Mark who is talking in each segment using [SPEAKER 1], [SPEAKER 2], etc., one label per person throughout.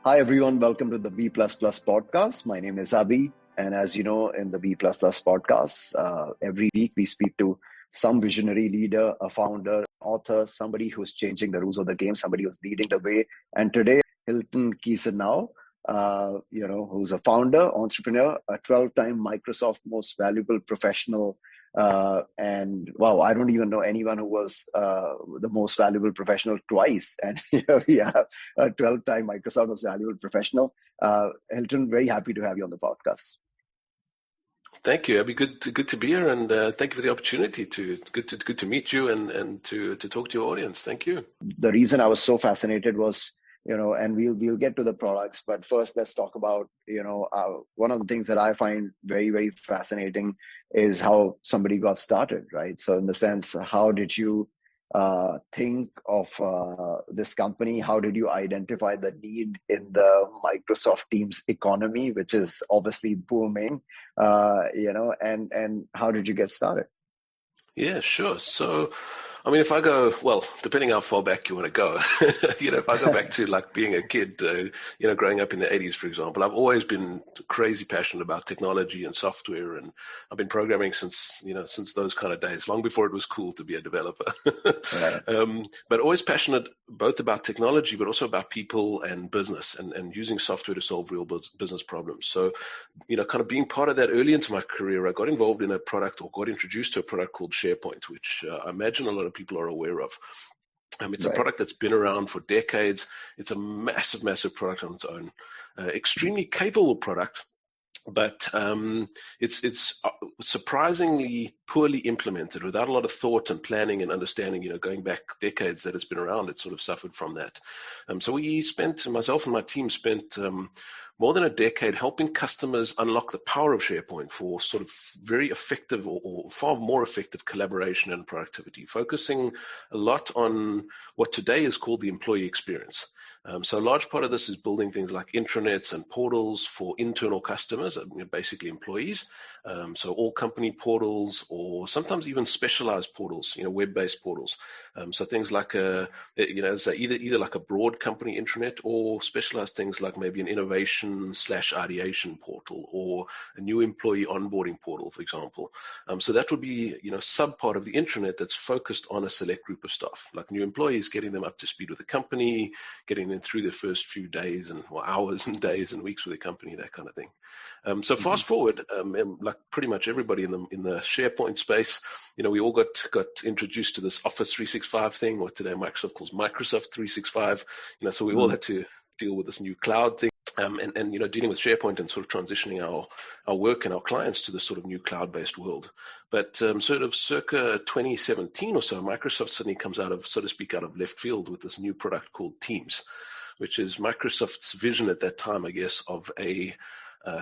[SPEAKER 1] Hi, everyone. Welcome to the B++ podcast. My name is Abhi. And as you know, in the B++ podcast, every week we speak to some visionary leader, a founder, author, somebody who's changing the rules of the game, somebody who's leading the way. And today, Hilton Giesenow, who's a founder, entrepreneur, a 12-time Microsoft Most Valuable Professional. And wow, I don't even know anyone who was the most valuable professional twice. And here we have a 12-time Microsoft Most Valuable Professional. Hilton, very happy to have you on the podcast.
[SPEAKER 2] Thank you. It'd be good to be here, and thank you for the opportunity good to meet you and to talk to your audience. Thank you.
[SPEAKER 1] The reason I was so fascinated was, and we'll get to the products, but first let's talk about, one of the things that I find very, very fascinating is how somebody got started, right? So in the sense, how did you think of this company? How did you identify the need in the Microsoft Teams economy, which is obviously booming, and how did you get started?
[SPEAKER 2] Yeah, sure. So, I mean, if I go, well, depending how far back you want to go, if I go back to like being a kid, growing up in the 80s, for example, I've always been crazy passionate about technology and software. And I've been programming since those kind of days, long before it was cool to be a developer.
[SPEAKER 1] Right.
[SPEAKER 2] But always passionate both about technology, but also about people and business and using software to solve real business problems. So, kind of being part of that early into my career, I got involved in a product or got introduced to a product called SharePoint, which I imagine a lot of people are aware of. It's a product that's been around for decades. It's a massive, massive product on its own. Extremely capable product, but it's surprisingly poorly implemented, without a lot of thought and planning and understanding. Going back decades that it's been around, it sort of suffered from that. So myself and my team spent more than a decade helping customers unlock the power of SharePoint for sort of very effective or far more effective collaboration and productivity, focusing a lot on what today is called the employee experience. So a large part of this is building things like intranets and portals for internal customers, basically employees. So all company portals, or sometimes even specialized portals, web-based portals. So things like either like a broad company intranet, or specialized things like maybe an innovation/ideation portal, or a new employee onboarding portal, for example. So that would be sub part of the intranet that's focused on a select group of staff, like new employees, getting them up to speed with the company, getting them through their first few days and hours and days and weeks with the company, that kind of thing. So fast forward, like pretty much everybody in the SharePoint space, we all got introduced to this Office 365 thing, what today Microsoft calls Microsoft 365. So we all had to deal with this new cloud thing, and dealing with SharePoint and sort of transitioning our work and our clients to this sort of new cloud-based world. But sort of circa 2017 or so, Microsoft suddenly comes out of, so to speak, out of left field with this new product called Teams, which is Microsoft's vision at that time, I guess, of a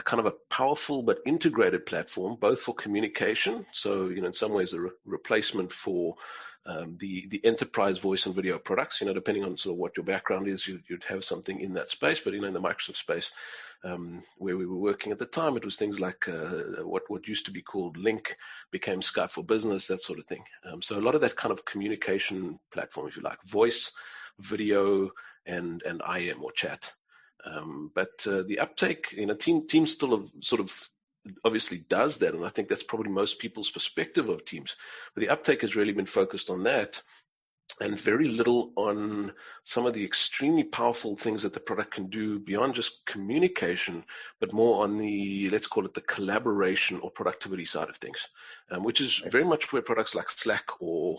[SPEAKER 2] kind of a powerful but integrated platform, both for communication. So, in some ways, a replacement for the enterprise voice and video products. Depending on sort of what your background is, you'd have something in that space. But in the Microsoft space, where we were working at the time, it was things like what used to be called Link became Skype for Business, that sort of thing. So a lot of that kind of communication platform, if you like, voice, video, and IM or chat. But the uptake, Teams still have sort of obviously does that, and I think that's probably most people's perspective of Teams. But the uptake has really been focused on that, and very little on some of the extremely powerful things that the product can do beyond just communication, but more on the, let's call it the collaboration or productivity side of things, which is very much where products like Slack or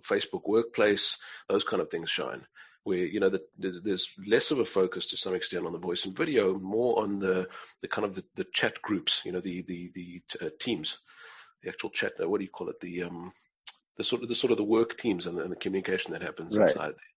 [SPEAKER 2] Facebook Workplace, those kind of things shine, where there's less of a focus to some extent on the voice and video, more on the kind of the chat groups, the teams, the actual chat. What do you call it? The sort of the work teams and the communication that happens inside there.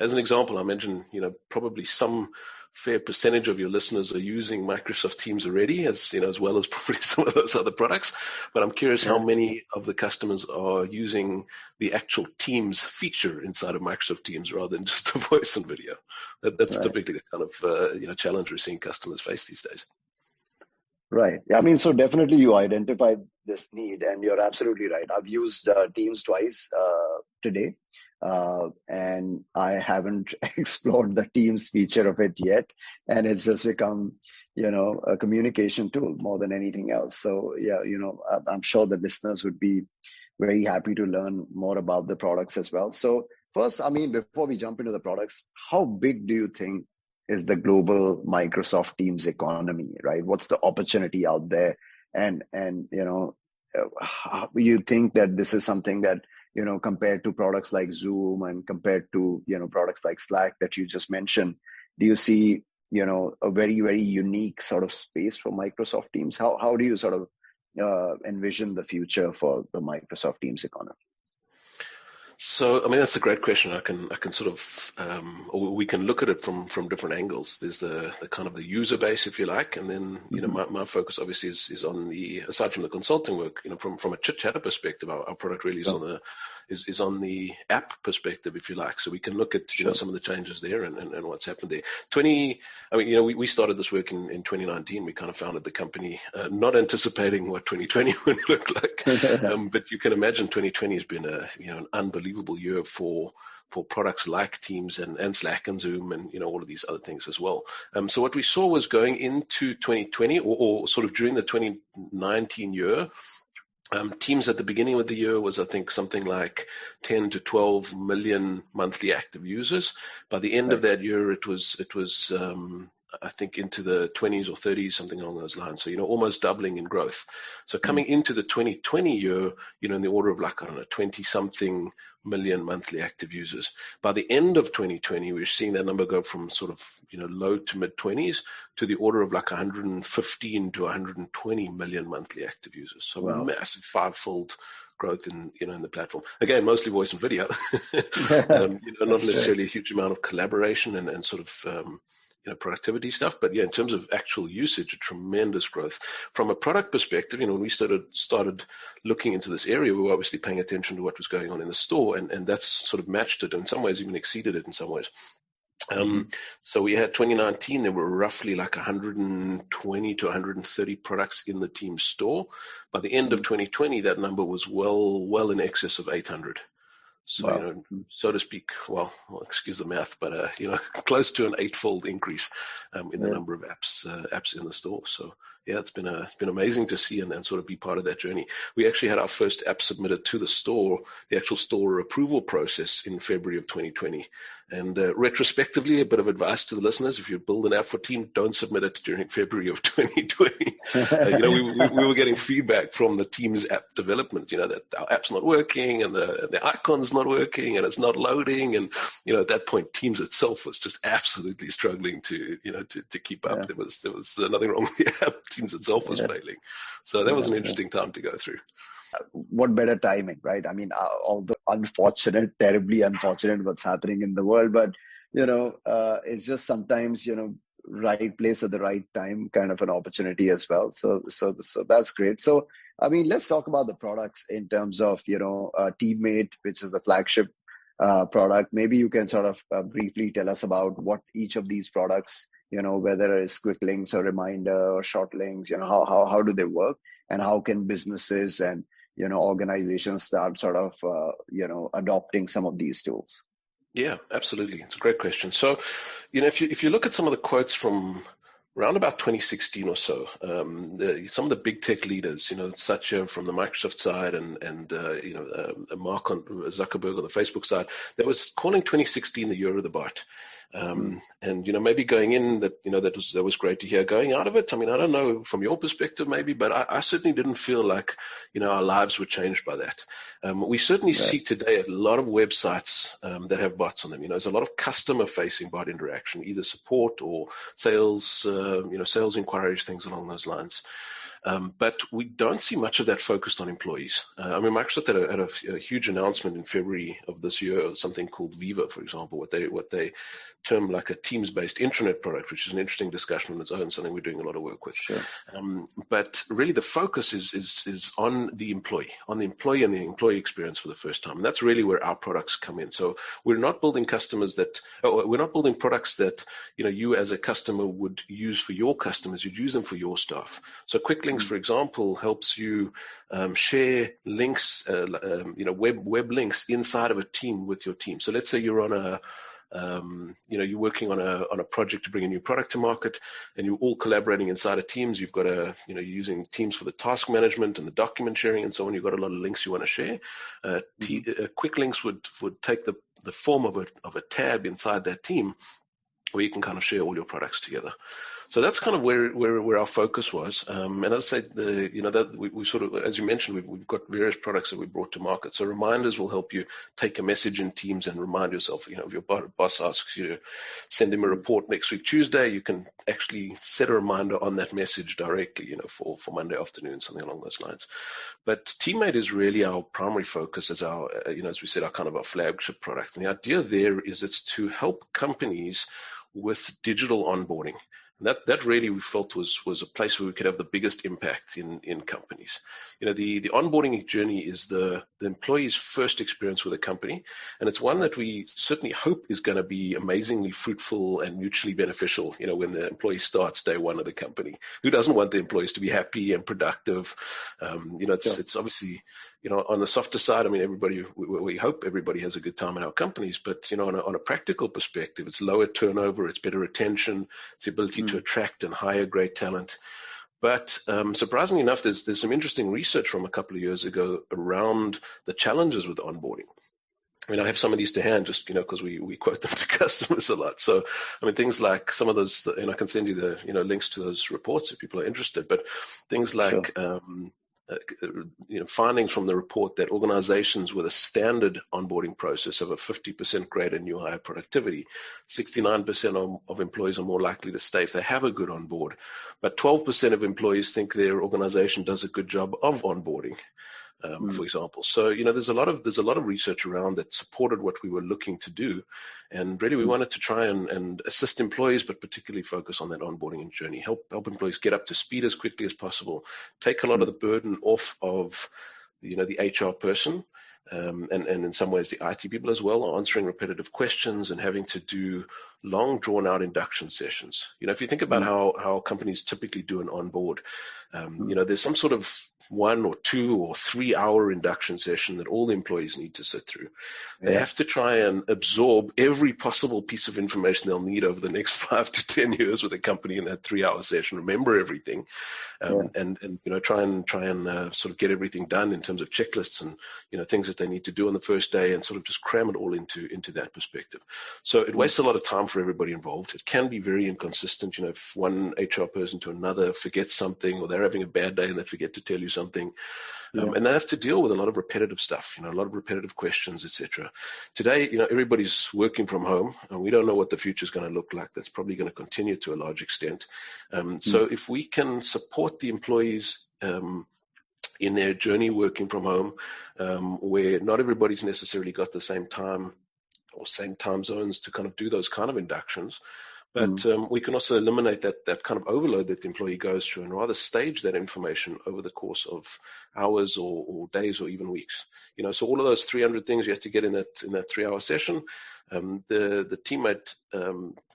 [SPEAKER 2] As an example, I mentioned, probably some fair percentage of your listeners are using Microsoft Teams already, as well as probably some of those other products. But I'm curious how many of the customers are using the actual Teams feature inside of Microsoft Teams rather than just the voice and video. That's typically the kind of challenge we're seeing customers face these days.
[SPEAKER 1] Right. I mean, so definitely you identified this need, and you're absolutely right. I've used Teams twice today. and I haven't explored the Teams feature of it yet, and it's just become, a communication tool more than anything else. So yeah, I'm sure the listeners would be very happy to learn more about the products as well. So first, before we jump into the products, how big do you think is the global Microsoft Teams economy, right? What's the opportunity out there? And you think that this is something that, compared to products like Zoom and compared to, products like Slack that you just mentioned, do you see, a very, very unique sort of space for Microsoft Teams? How do you sort of envision the future for the Microsoft Teams economy?
[SPEAKER 2] So, that's a great question. I can sort of, or we can look at it from different angles. There's the kind of the user base, if you like, and then my focus obviously is on the, aside from the consulting work, from a ChitChattr perspective, our product really is on the app perspective, if you like. So we can look at some of the changes there and what's happened there. We started this work in 2019. We kind of founded the company, not anticipating what 2020 would look like, but you can imagine 2020 has been an unbelievable year for products like Teams and Slack and Zoom and all of these other things as well. So what we saw was going into 2020 or sort of during the 2019 year, Teams at the beginning of the year was, I think, something like 10 to 12 million monthly active users. By the end of that year, it was I think into the 20s or 30s, something along those lines. So, almost doubling in growth. So coming into the 2020 year, in the order of 20 something million monthly active users. By the end of 2020, we're seeing that number go from sort of, low to mid 20s to the order of 115 to 120 million monthly active users. So massive fivefold growth in the platform. Again, mostly voice and video, not necessarily a huge amount of collaboration and sort of, productivity stuff, but in terms of actual usage, a tremendous growth. From a product perspective, when we started looking into this area, we were obviously paying attention to what was going on in the store, and that's sort of matched it, in some ways even exceeded it in some ways. So we had 2019, there were roughly 120 to 130 products in the team store. By the end of 2020, that number was well in excess of 800. So, so to speak, excuse the math, but, close to an 8-fold increase in the number of apps in the store. So, it's been amazing to see and sort of be part of that journey. We actually had our first app submitted to the store, the actual store approval process in February of 2020. And retrospectively, a bit of advice to the listeners: if you build an app for Team, don't submit it during February of 2020. We were getting feedback from the Team's app development, that our app's not working and the icon's not working and it's not loading. And, at that point, Teams itself was just absolutely struggling to keep up. There was nothing wrong with the app. Teams itself was failing. So that was an interesting time to go through.
[SPEAKER 1] What better timing, right? All the terribly unfortunate what's happening in the world, but, it's just sometimes, right place at the right time kind of an opportunity as well. So that's great. So, let's talk about the products in terms of, Teammate, which is the flagship product. Maybe you can sort of briefly tell us about what each of these products, whether it's quick links or reminder or short links, how do they work, and how can businesses and, organizations start sort of, adopting some of these tools?
[SPEAKER 2] Yeah, absolutely. It's a great question. So, if you look at some of the quotes from around about 2016 or so, some of the big tech leaders, Satya from the Microsoft side and Mark Zuckerberg on the Facebook side, they was calling 2016 the year of the bot. And, maybe going in that was great to hear. Going out of it, I don't know from your perspective maybe, but I certainly didn't feel like, our lives were changed by that. We certainly see today a lot of websites that have bots on them. There's a lot of customer facing bot interaction, either support or sales, sales inquiries, things along those lines. But we don't see much of that focused on employees. Microsoft had a huge announcement in February of this year, something called Viva, for example, what they term like a Teams-based intranet product, which is an interesting discussion on its own, something we're doing a lot of work with.
[SPEAKER 1] Sure.
[SPEAKER 2] But really the focus is on the employee and the employee experience for the first time. And that's really where our products come in. So we're not building products that, you as a customer would use for your customers, you'd use them for your staff. So quick links, for example, helps you share links, web links inside of a team with your team. So let's say you're on a you're working on a project to bring a new product to market, and you're all collaborating inside of Teams. You've got you're using Teams for the task management and the document sharing and so on. You've got a lot of links you want to share. Quick links would take the form of a tab inside that team, where you can kind of share all your products together. So that's kind of where our focus was. And as I say, that we sort of, as you mentioned, we've got various products that we brought to market. So reminders will help you take a message in Teams and remind yourself. If your boss asks you to send him a report next week Tuesday, you can actually set a reminder on that message directly, for Monday afternoon, something along those lines. But Teammate is really our primary focus as our, as we said, our kind of our flagship product. And the idea there is it's to help companies with digital onboarding. And that really we felt was a place where we could have the biggest impact in companies. The onboarding journey is the employee's first experience with a company, and it's one that we certainly hope is going to be amazingly fruitful and mutually beneficial, when the employee starts day one of the company. Who doesn't want the employees to be happy and productive? It's obviously, on the softer side, I mean, we hope everybody has a good time in our companies, but, on a practical perspective, it's lower turnover, it's better retention, it's the ability to attract and hire great talent. But surprisingly enough, there's some interesting research from a couple of years ago around the challenges with onboarding. I mean, I have some of these to hand just, because we quote them to customers a lot. So, I mean, things like some of those, and I can send you the, links to those reports if people are interested, but things like, sure. Findings from the report that organizations with a standard onboarding process have a 50% greater new hire productivity. 69% of employees are more likely to stay if they have a good onboard, but 12% of employees think their organization does a good job of onboarding. For example. So, there's a lot of research around that supported what we were looking to do. And really we wanted to try and assist employees, but particularly focus on that onboarding journey, help employees get up to speed as quickly as possible, take a lot of the burden off of, the HR person, and in some ways the IT people as well, answering repetitive questions and having to do long drawn out induction sessions. If you think about how companies typically do an onboard, there's some sort of 1 or 2 or 3 hour induction session that all the employees need to sit through. They have to try and absorb every possible piece of information they'll need over the next 5 to 10 years with a company in that 3 hour session, remember everything, and try and sort of get everything done in terms of checklists and, things that they need to do on the first day, and sort of just cram it all into that perspective. So it wastes a lot of time for everybody involved. It can be very inconsistent, if one HR person to another forgets something, or they're having a bad day and they forget to tell you something. And they have to deal with a lot of repetitive stuff, a lot of repetitive questions, etc. Today, everybody's working from home, and we don't know what the future is going to look like. That's probably going to continue to a large extent. So if we can support the employees in their journey working from home, where not everybody's necessarily got the same time or same time zones to kind of do those kind of inductions, but we can also eliminate that kind of overload that the employee goes through, and rather stage that information over the course of hours or days or even weeks. So all of those 300 things you have to get in that 3 hour session, the Teammate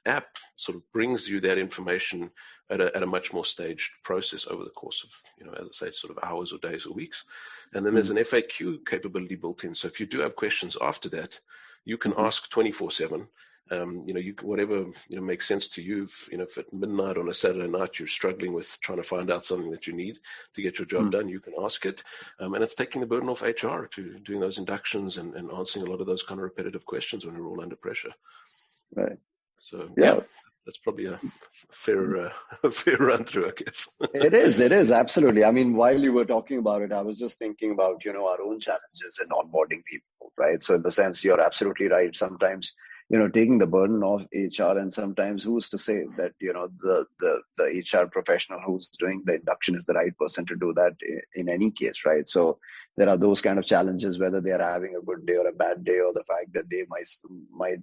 [SPEAKER 2] app sort of brings you that information at a much more staged process over the course of, as I say, sort of hours or days or weeks. And then there's an FAQ capability built in. So if you do have questions after that, you can ask 24/7. You can, whatever makes sense to you. If at midnight on a Saturday night you're struggling with trying to find out something that you need to get your job done, you can ask it, and it's taking the burden off HR to doing those inductions and answering a lot of those kind of repetitive questions when we're all under pressure.
[SPEAKER 1] Right.
[SPEAKER 2] So that's probably a fair run through, I guess.
[SPEAKER 1] It is absolutely. I mean, while you were talking about it, I was just thinking about our own challenges in onboarding people, right? So in the sense, you're absolutely right. Sometimes taking the burden of HR, and sometimes who's to say that, the HR professional who's doing the induction is the right person to do that in any case, right? So there are those kind of challenges, whether they are having a good day or a bad day, or the fact that they might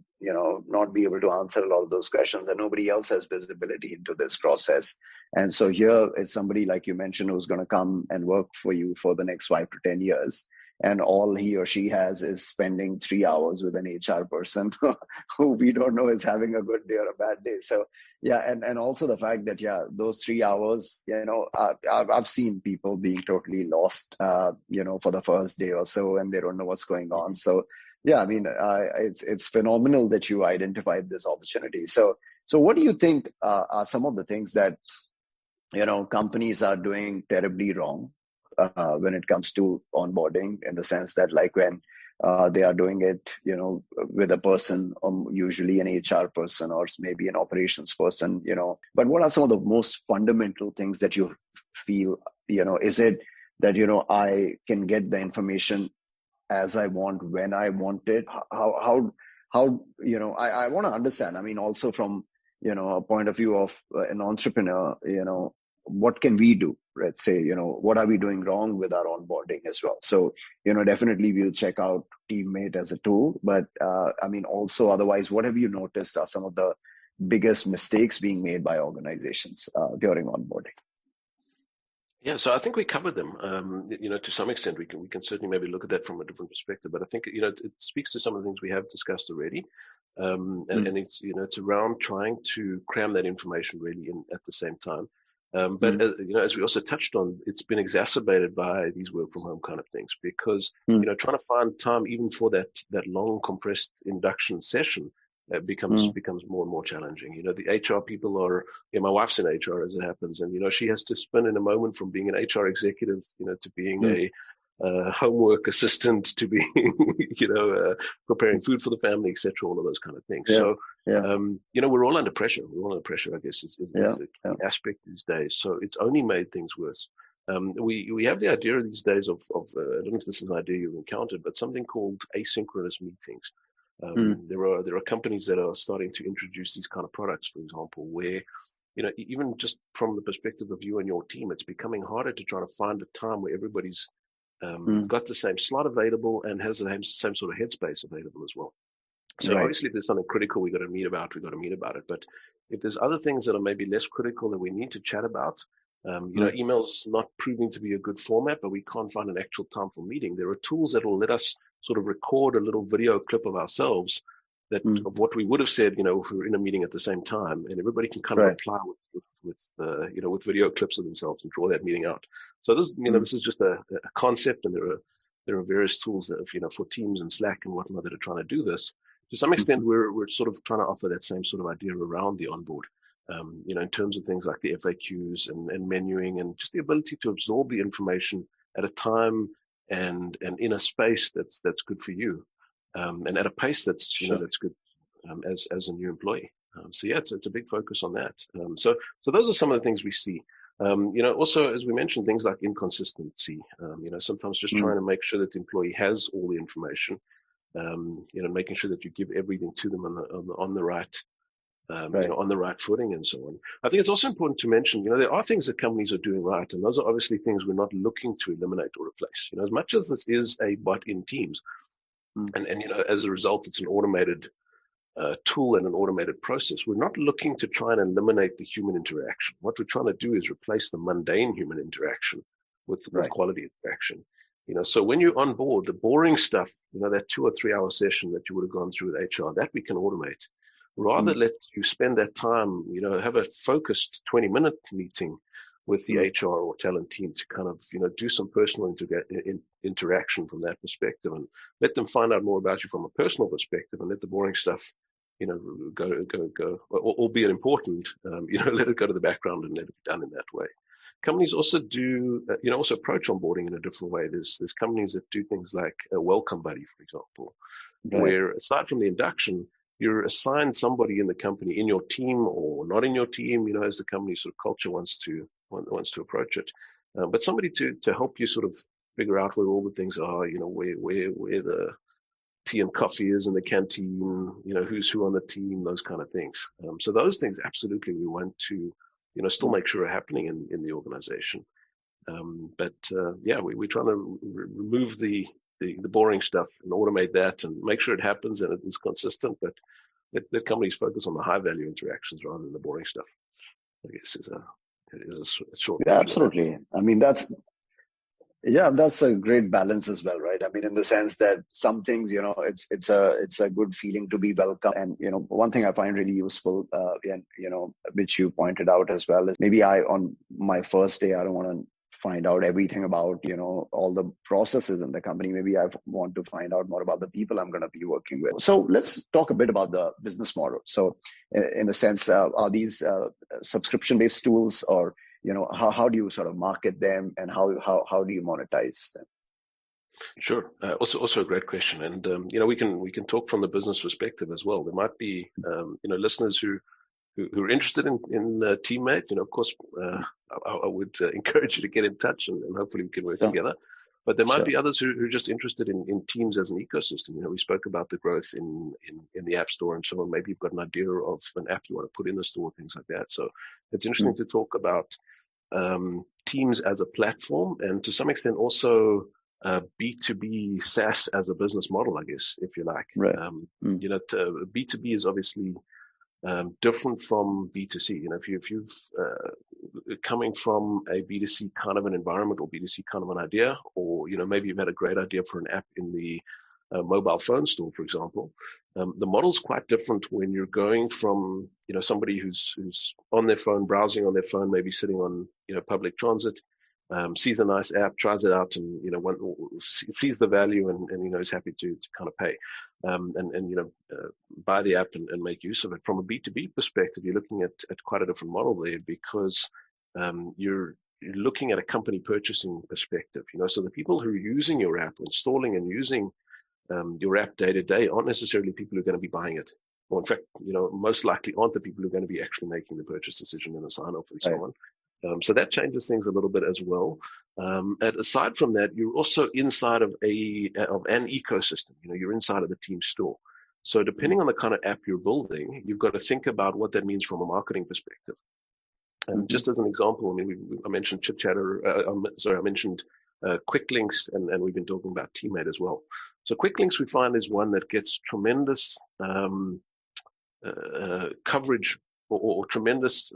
[SPEAKER 1] not be able to answer a lot of those questions, and nobody else has visibility into this process. And so here is somebody, like you mentioned, who's going to come and work for you for the next 5 to 10 years. and all he or she has is spending 3 hours with an HR person who we don't know is having a good day or a bad day. So yeah, and also the fact that those 3 hours, I've seen people being totally lost, for the first day or so, and they don't know what's going on. So yeah, I mean, it's phenomenal that you identified this opportunity. So what do you think are some of the things that companies are doing terribly wrong when it comes to onboarding, in the sense that, like, when they are doing it, with a person, usually an HR person or maybe an operations person, but what are some of the most fundamental things that you feel, is it that, I can get the information as I want, when I want it? How I want to understand. I mean, also from, a point of view of an entrepreneur, what can we do? Let's say, what are we doing wrong with our onboarding as well? So, definitely we'll check out Teammate as a tool, but I mean, also otherwise, what have you noticed are some of the biggest mistakes being made by organizations during onboarding?
[SPEAKER 2] Yeah, so I think we covered them. To some extent, we can certainly maybe look at that from a different perspective. But I think it speaks to some of the things we have discussed already, and it's around trying to cram that information really in at the same time. But as we also touched on, it's been exacerbated by these work from home kind of things, because trying to find time even for that long compressed induction session becomes more and more challenging. The HR people are, my wife's in HR as it happens, and she has to spin in a moment from being an HR executive, to being a homework assistant, to being, preparing food for the family, etc. All of those kind of things. So, we're all under pressure. We're all under pressure, I guess, is the key aspect these days. So it's only made things worse. We have the idea these days of I don't know if this is an idea you've encountered, but something called asynchronous meetings. There are companies that are starting to introduce these kind of products, for example, where, even just from the perspective of you and your team, it's becoming harder to try to find a time where everybody's got the same slot available and has the same sort of headspace available as well. So obviously, if there's something critical we've got to meet about it. But if there's other things that are maybe less critical that we need to chat about, email's not proving to be a good format, but we can't find an actual time for meeting. There are tools that will let us sort of record a little video clip of ourselves of what we would have said, if we were in a meeting at the same time, and everybody can kind of reply with video clips of themselves and draw that meeting out. So this, this is just a concept, and there are various tools that, for Teams and Slack and whatnot that are trying to do this. To some extent, we're sort of trying to offer that same sort of idea around the onboard. In terms of things like the FAQs and menuing, and just the ability to absorb the information at a time and in a space that's good for you, and at a pace that's that's good as a new employee. So yeah, it's a big focus on that. So those are some of the things we see. Also, as we mentioned, things like inconsistency. Sometimes just trying to make sure that the employee has all the information. Making sure that you give everything to them on the right. On the right footing and so on. I think it's also important to mention, there are things that companies are doing right, and those are obviously things we're not looking to eliminate or replace. As much as this is a bot in Teams, and as a result, it's an automated tool and an automated process. We're not looking to try and eliminate the human interaction. What we're trying to do is replace the mundane human interaction with quality interaction. So when you're on board, the boring stuff, that 2 or 3 hour session that you would have gone through with HR, that we can automate. Rather let you spend that time, have a focused 20-minute meeting with the HR or talent team to kind of, do some personal interaction from that perspective, and let them find out more about you from a personal perspective, and let the boring stuff, go, albeit important, let it go to the background and let it be done in that way. Companies also do, also approach onboarding in a different way. There's companies that do things like a welcome buddy, for example, where aside from the induction, you're assigned somebody in the company, in your team or not in your team, as the company sort of culture wants to approach it. But somebody to help you sort of figure out where all the things are, where the tea and coffee is in the canteen, who's who on the team, those kind of things. So those things, absolutely, we want to, still make sure are happening in the organization. But we're trying to remove the boring stuff and automate that and make sure it happens and it is consistent, but let companies focus on the high value interactions rather than the boring stuff, I guess is a short.
[SPEAKER 1] Yeah, absolutely. I mean, Yeah, that's a great balance as well, right? I mean, in the sense that some things, it's a good feeling to be welcome. And one thing I find really useful, and which you pointed out as well, is maybe on my first day, I don't want to find out everything about all the processes in the company. Maybe I want to find out more about the people I'm going to be working with. So let's talk a bit about the business model. So, in a sense, are these subscription-based tools, or how do you sort of market them, and how do you monetize them?
[SPEAKER 2] Sure. Also a great question, and we can talk from the business perspective as well. There might be listeners who are interested in Teammate. Of course, I would encourage you to get in touch, and hopefully we can work together. But there might be others who are just interested in Teams as an ecosystem. We spoke about the growth in the App Store, and so on. Maybe you've got an idea of an app you want to put in the store, things like that. So it's interesting to talk about Teams as a platform, and to some extent also B2B SaaS as a business model, I guess, if you like.
[SPEAKER 1] Right.
[SPEAKER 2] B2B is obviously different from B2C. If you've coming from a B2C kind of an environment, or B2C kind of an idea, or maybe you've had a great idea for an app in the mobile phone store, for example, the model's quite different when you're going from somebody who's on their phone, browsing on their phone, maybe sitting on public transit, sees a nice app, tries it out, and sees the value, and is happy to kind of pay, and buy the app and make use of it. From a B2B perspective, you're looking at quite a different model there, because you're looking at a company purchasing perspective. So the people who are using your app, installing and using your app day to day, aren't necessarily people who are going to be buying it. Or in fact, most likely aren't the people who are going to be actually making the purchase decision and the sign off and so on. So that changes things a little bit as well. And aside from that, you're also inside of an ecosystem. You're inside of the team store. So depending on the kind of app you're building, you've got to think about what that means from a marketing perspective. And just as an example, I mentioned ChitChattr. I mentioned quick links, and we've been talking about Teammate as well. So quick links, we find, is one that gets tremendous coverage or tremendous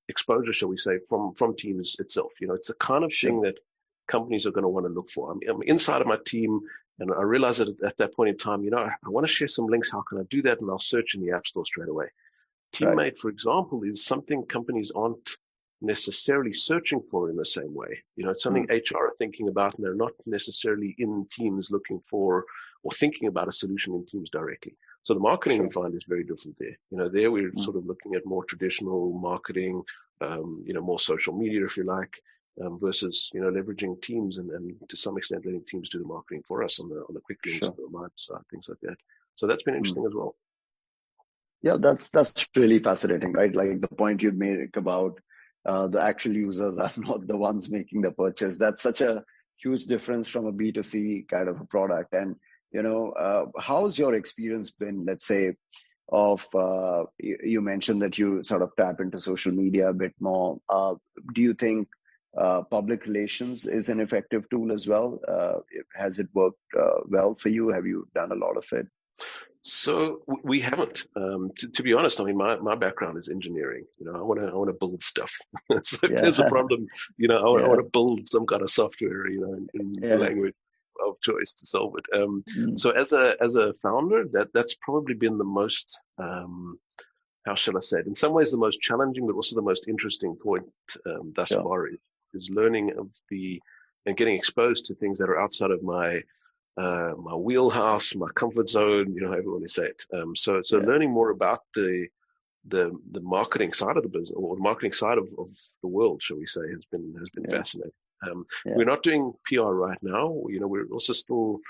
[SPEAKER 2] exposure, shall we say, from Teams itself. It's the kind of thing that companies are going to want to look for. I'm inside of my team, and I realize that at that point in time, I want to share some links. How can I do that? And I'll search in the App Store straight away. Teammate, for example, is something companies aren't necessarily searching for in the same way. It's something HR are thinking about, and they're not necessarily in Teams looking for or thinking about a solution in Teams directly. So the marketing we find is very different there. There we're sort of looking at more traditional marketing, more social media, if you like, versus leveraging Teams and to some extent letting Teams do the marketing for us on the quick links, on the live side, things like that. So that's been interesting as well.
[SPEAKER 1] Yeah, that's really fascinating, right? Like the point you made about the actual users are not the ones making the purchase. That's such a huge difference from a B2C kind of a product. And how's your experience been, let's say, of you mentioned that you sort of tap into social media a bit more. Do you think public relations is an effective tool as well? Has it worked well for you? Have you done a lot of it?
[SPEAKER 2] So we haven't. To be honest, my background is engineering. I want to build stuff. So if there's a problem, I want to build some kind of software, in the language of choice to solve it. So as a founder, that's probably been the most, how shall I say it? In some ways, the most challenging, but also the most interesting point thus far is learning and getting exposed to things that are outside of my wheelhouse, my comfort zone, however you want to say it. So learning more about the marketing side of the business, or the marketing side of the world, shall we say, has been fascinating. We're not doing PR right now. We're also still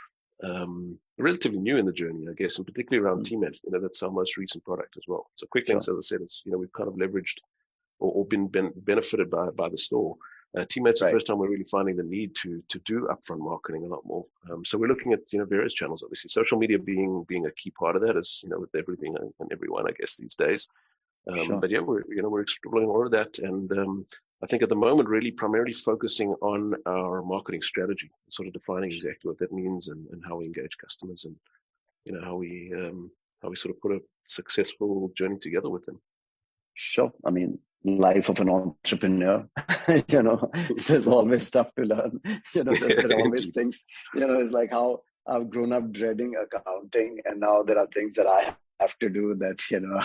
[SPEAKER 2] relatively new in the journey, I guess, and particularly around Teammate. That's our most recent product as well. So quick links, as I said, is we've kind of leveraged or been benefited by the store. Teammate's the first time we're really finding the need to do upfront marketing a lot more. So we're looking at various channels, obviously. Social media being a key part of that, as with everything and everyone, I guess, these days. But yeah, we're exploring all of that, and I think at the moment really primarily focusing on our marketing strategy, sort of defining exactly what that means and how we engage customers, and how we sort of put a successful journey together with them.
[SPEAKER 1] Sure. I mean, life of an entrepreneur. There's always stuff to learn. There are always things, it's like how I've grown up dreading accounting, and now there are things that I have to do that,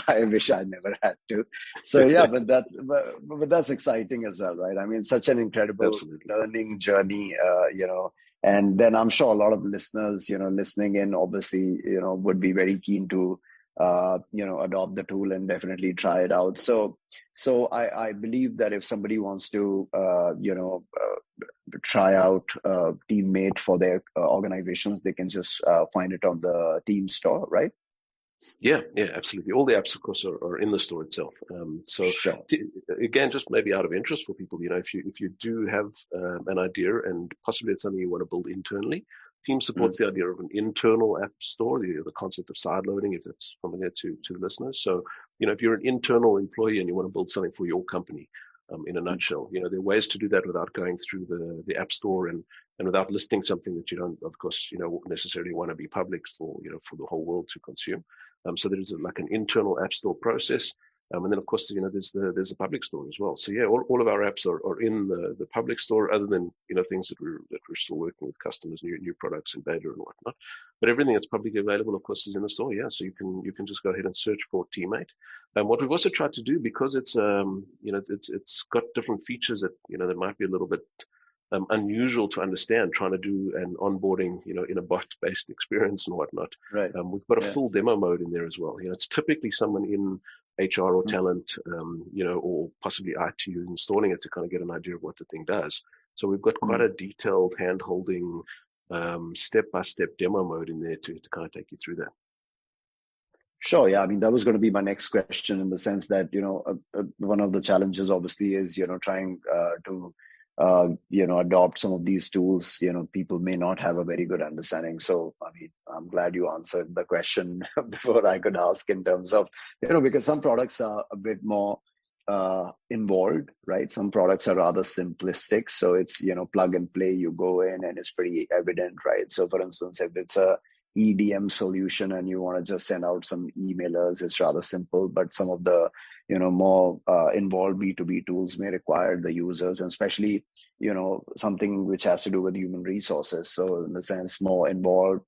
[SPEAKER 1] I wish I never had to. So yeah, but that's exciting as well, right? I mean, such an incredible
[SPEAKER 2] Absolutely.
[SPEAKER 1] learning journey, and then I'm sure a lot of listeners, listening in, obviously, would be very keen to, adopt the tool and definitely try it out. So I believe that if somebody wants to, try out Teammate for their organizations, they can just find it on the Team store, right?
[SPEAKER 2] Yeah, absolutely. All the apps, of course, are in the store itself.
[SPEAKER 1] Sure.
[SPEAKER 2] Again, just maybe out of interest for people, if you do have an idea and possibly it's something you want to build internally, Team supports the idea of an internal app store, the concept of sideloading, if that's familiar to the listeners. So, if you're an internal employee and you want to build something for your company, in a nutshell, there are ways to do that without going through the app store and without listing something that you don't, of course, necessarily want to be public for, for the whole world to consume. So there's like an internal app store process. And then, of course, there's the public store as well. So yeah, all of our apps are in the public store, other than things that we're still working with customers, new products and beta and whatnot. But everything that's publicly available, of course, is in the store. Yeah, so you can just go ahead and search for Teammate. What we've also tried to do, because it's it's got different features that that might be a little bit unusual to understand, trying to do an onboarding, in a bot-based experience and whatnot.
[SPEAKER 1] Right.
[SPEAKER 2] We've got a full demo mode in there as well. It's typically someone in HR or talent, or possibly IT who's installing it to kind of get an idea of what the thing does. So we've got quite a detailed hand-holding, step-by-step demo mode in there to kind of take you through that.
[SPEAKER 1] Sure. Yeah. I mean, that was going to be my next question, in the sense that, one of the challenges obviously is, trying to, adopt some of these tools. People may not have a very good understanding. So, I mean, I'm glad you answered the question before I could ask, in terms of, because some products are a bit more involved, right? Some products are rather simplistic. So it's, plug and play, you go in and it's pretty evident, right? So for instance, if it's a EDM solution and you want to just send out some emailers, it's rather simple. But some of the more involved B2B tools may require the users, and especially something which has to do with human resources. So in the sense, more involved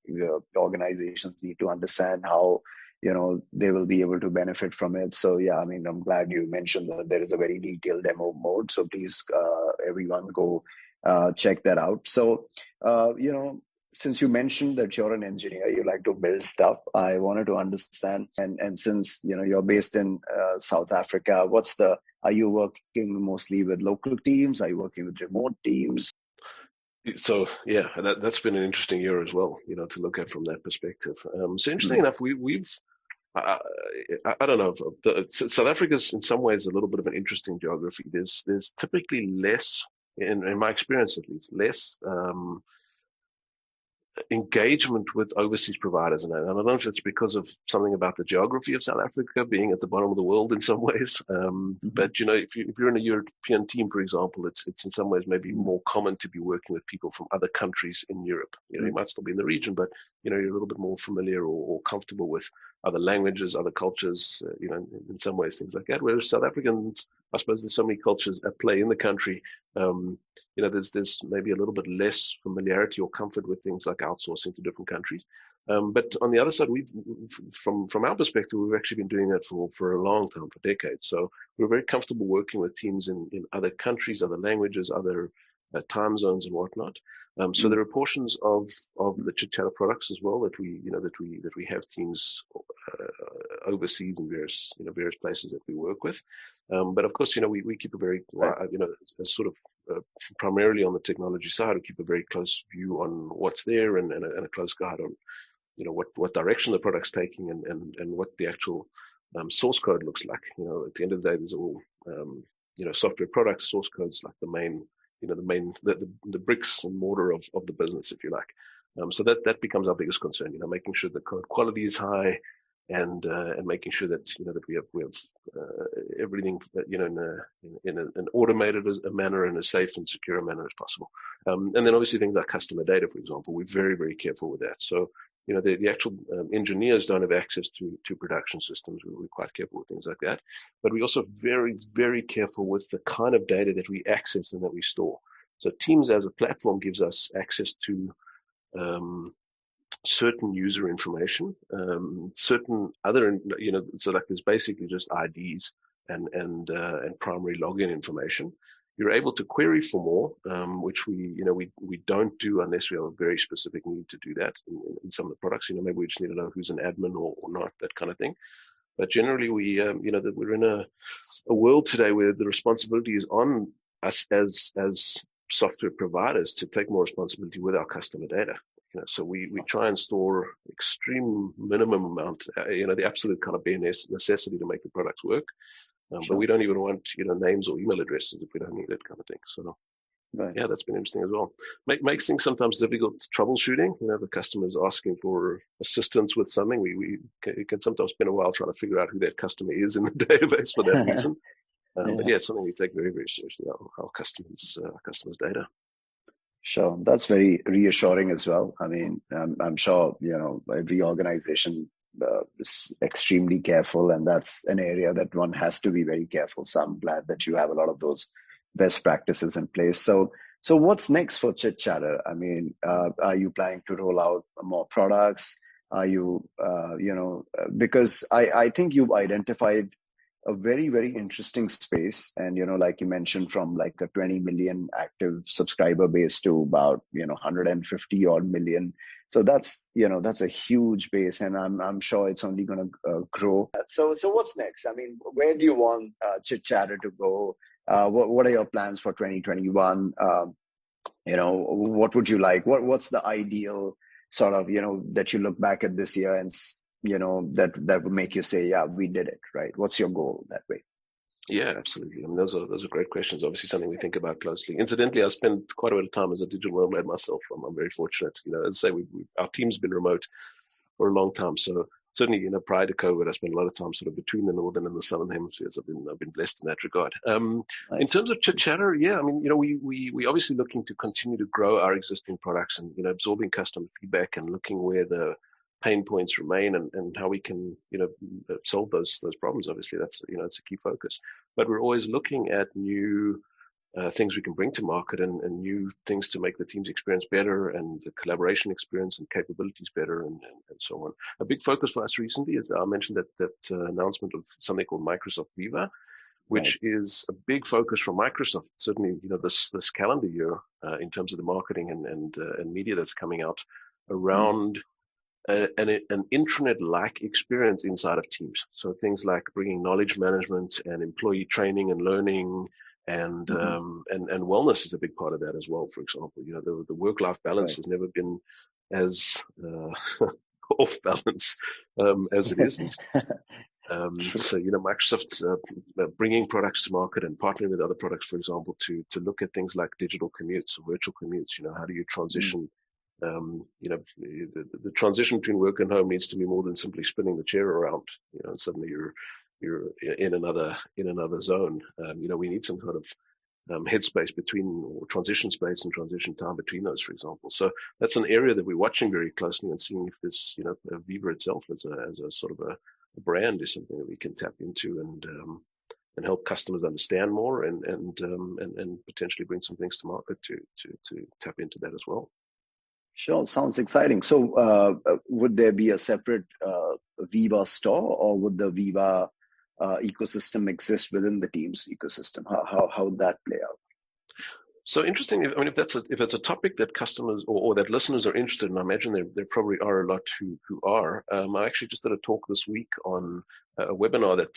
[SPEAKER 1] organizations need to understand how they will be able to benefit from it. So yeah, I mean, I'm glad you mentioned that there is a very detailed demo mode. So please, everyone, go check that out. So since you mentioned that you're an engineer, you like to build stuff, I wanted to understand, and since you're based in South Africa, are you working mostly with local teams? Are you working with remote teams?
[SPEAKER 2] So yeah, that's been an interesting year as well, to look at from that perspective. So interesting enough, we've I don't know. South Africa's in some ways a little bit of an interesting geography. There's typically less, in my experience at least, less engagement with overseas providers, and I don't know if it's because of something about the geography of South Africa being at the bottom of the world in some ways. But if you're in a European team, for example, it's in some ways maybe more common to be working with people from other countries in Europe. You might still be in the region, but you're a little bit more familiar or comfortable with other languages, other cultures. In some ways, things like that. Whereas South Africans, I suppose there's so many cultures at play in the country. There's maybe a little bit less familiarity or comfort with things like outsourcing to different countries. But on the other side, from our perspective, we've actually been doing that for a long time, for decades. So we're very comfortable working with teams in other countries, other languages, other time zones and whatnot. So there are portions of the ChitChattr products as well that we have teams overseas in various places that we work with. But of course, we keep a very sort of primarily on the technology side, we keep a very close view on what's there and a close guide on what direction the product's taking and what the actual source code looks like. At the end of the day, there's all software products, source codes, like the main the bricks and mortar of the business, if you like. So that becomes our biggest concern. Making sure the code quality is high, and making sure that that we have everything in an automated manner and as safe and secure a manner as possible. And then obviously things like customer data, for example, we're very, very careful with that. So the actual engineers don't have access to production systems. We're quite careful with things like that. But we're also very, very careful with the kind of data that we access and that we store. So Teams as a platform gives us access to certain user information, certain other, so like there's basically just IDs and primary login information. You're able to query for more, which we don't do unless we have a very specific need to do that in some of the products. Maybe we just need to know who's an admin or not, that kind of thing. But generally, that we're in a world today where the responsibility is on us as software providers to take more responsibility with our customer data. So we try and store extreme minimum amount, the absolute kind of bare necessity to make the products work.
[SPEAKER 1] Sure.
[SPEAKER 2] But we don't even want, names or email addresses if we don't need that kind of thing. So,
[SPEAKER 1] right.
[SPEAKER 2] Yeah, that's been interesting as well. Makes things sometimes difficult troubleshooting. The customer's asking for assistance with something. It can sometimes spend a while trying to figure out who that customer is in the database for that reason. But yeah, it's something we take very, very seriously, our customers' data.
[SPEAKER 1] Sure. That's very reassuring as well. I mean, I'm sure, every organization is extremely careful, and that's an area that one has to be very careful. So I'm glad that you have a lot of those best practices in place. So what's next for ChitChattr? I mean, are you planning to roll out more products? Are you, because I think you've identified a very, very interesting space. And, like you mentioned, from like a 20 million active subscriber base to about, 150 odd million. So that's a huge base, and I'm sure it's only going to grow. So what's next? I mean, where do you want ChitChattr to go? What are your plans for 2021? What would you like? What's the ideal sort of, that you look back at this year and that would make you say, yeah, we did it, right? What's your goal that way?
[SPEAKER 2] Yeah, absolutely. I mean, those are great questions. Obviously, something we think about closely. Incidentally, I spent quite a bit of time as a digital nomad myself. I'm very fortunate. As I say, our team's been remote for a long time. So certainly, prior to COVID, I spent a lot of time sort of between the northern and the southern hemispheres. I've been blessed in that regard. Nice. In terms of ChitChattr, yeah, I mean, we obviously looking to continue to grow our existing products and absorbing customer feedback and looking where the pain points remain and how we can solve those problems. Obviously, that's it's a key focus. But we're always looking at new things we can bring to market and new things to make the team's experience better and the collaboration experience and capabilities better and so on. A big focus for us recently is I mentioned that announcement of something called Microsoft Viva, which is a big focus from Microsoft. Certainly, this calendar year in terms of the marketing and media that's coming out around. An intranet-like experience inside of Teams. So things like bringing knowledge management and employee training and learning and wellness is a big part of that as well. For example, the work-life balance has never been as off balance as it is these days. So Microsoft's bringing products to market and partnering with other products, for example, to look at things like digital commutes or virtual commutes. How do you transition? The transition between work and home needs to be more than simply spinning the chair around. And suddenly you're in another zone. We need some kind of headspace between, or transition space and transition time between those, for example. So that's an area that we're watching very closely and seeing if this, Viva itself as a sort of a brand is something that we can tap into and help customers understand more and potentially bring some things to market to tap into that as well.
[SPEAKER 1] Sure, sounds exciting. So would there be a separate Viva store, or would the Viva ecosystem exist within the Teams ecosystem? How would that play out?
[SPEAKER 2] So interesting. I mean, if it's a topic that customers or that listeners are interested in, I imagine there probably are a lot who are. I actually just did a talk this week on a webinar that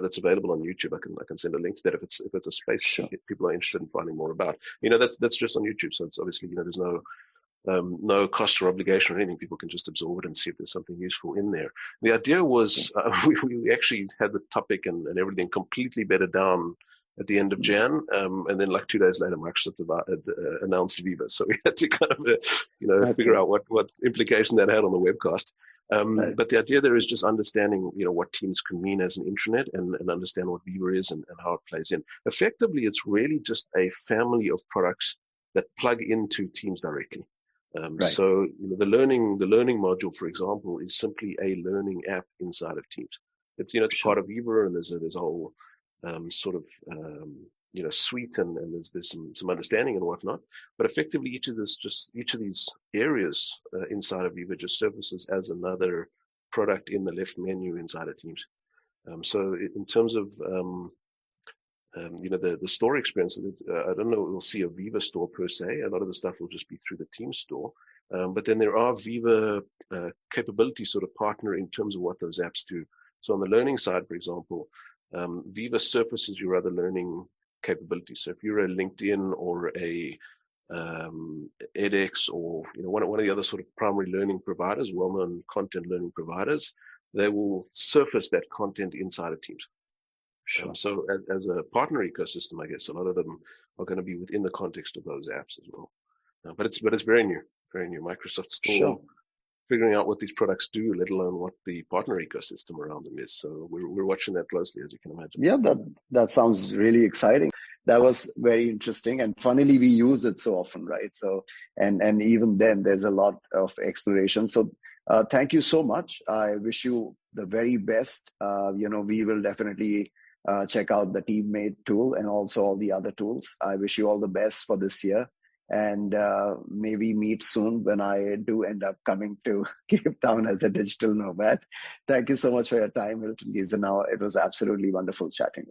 [SPEAKER 2] that's available on YouTube. I can send a link to that if it's a space people are interested in finding more about. That's just on YouTube. So it's obviously there's no cost or obligation or anything. People can just absorb it and see if there's something useful in there. The idea was we actually had the topic and everything completely bedded down at the end of Jan, and then like 2 days later, Microsoft announced Viva. So we had to kind of figure out what implication that had on the webcast. But the idea there is just understanding what Teams can mean as an intranet and understand what Viva is and how it plays in. Effectively, it's really just a family of products that plug into Teams directly.
[SPEAKER 1] Right.
[SPEAKER 2] So the learning module, for example, is simply a learning app inside of Teams. It's it's
[SPEAKER 1] Sure.
[SPEAKER 2] part of Viva, and there's a whole sort of suite, and there's some understanding and whatnot. But effectively, each of these areas inside of Viva just services as another product in the left menu inside of Teams. So in terms of the store experience, I don't know, we'll see a Viva store per se. A lot of the stuff will just be through the Team store. But then there are Viva capabilities sort of partner in terms of what those apps do. So on the learning side, for example, Viva surfaces your other learning capabilities. So if you're a LinkedIn or a edX or one of the other sort of primary learning providers, well-known content learning providers, they will surface that content inside of Teams.
[SPEAKER 1] Sure.
[SPEAKER 2] So as a partner ecosystem, I guess a lot of them are going to be within the context of those apps as well. But it's very new, very new. Microsoft's still
[SPEAKER 1] Sure.
[SPEAKER 2] figuring out what these products do, let alone what the partner ecosystem around them is. So we're watching that closely, as you can imagine.
[SPEAKER 1] Yeah, that sounds really exciting. That was very interesting, and funnily, we use it so often, right? So, and even then, there's a lot of exploration. So, thank you so much. I wish you the very best. We will definitely check out the teammate tool and also all the other tools. I wish you all the best for this year, and maybe meet soon when I do end up coming to Cape Town as a digital nomad. Thank you so much for your time, Hilton Giesenow. It was absolutely wonderful chatting.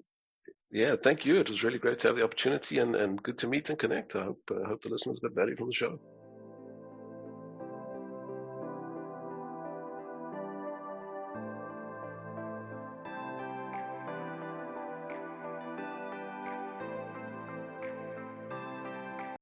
[SPEAKER 2] Yeah, thank you. It was really great to have the opportunity and good to meet and connect. I hope the listeners got value from the show.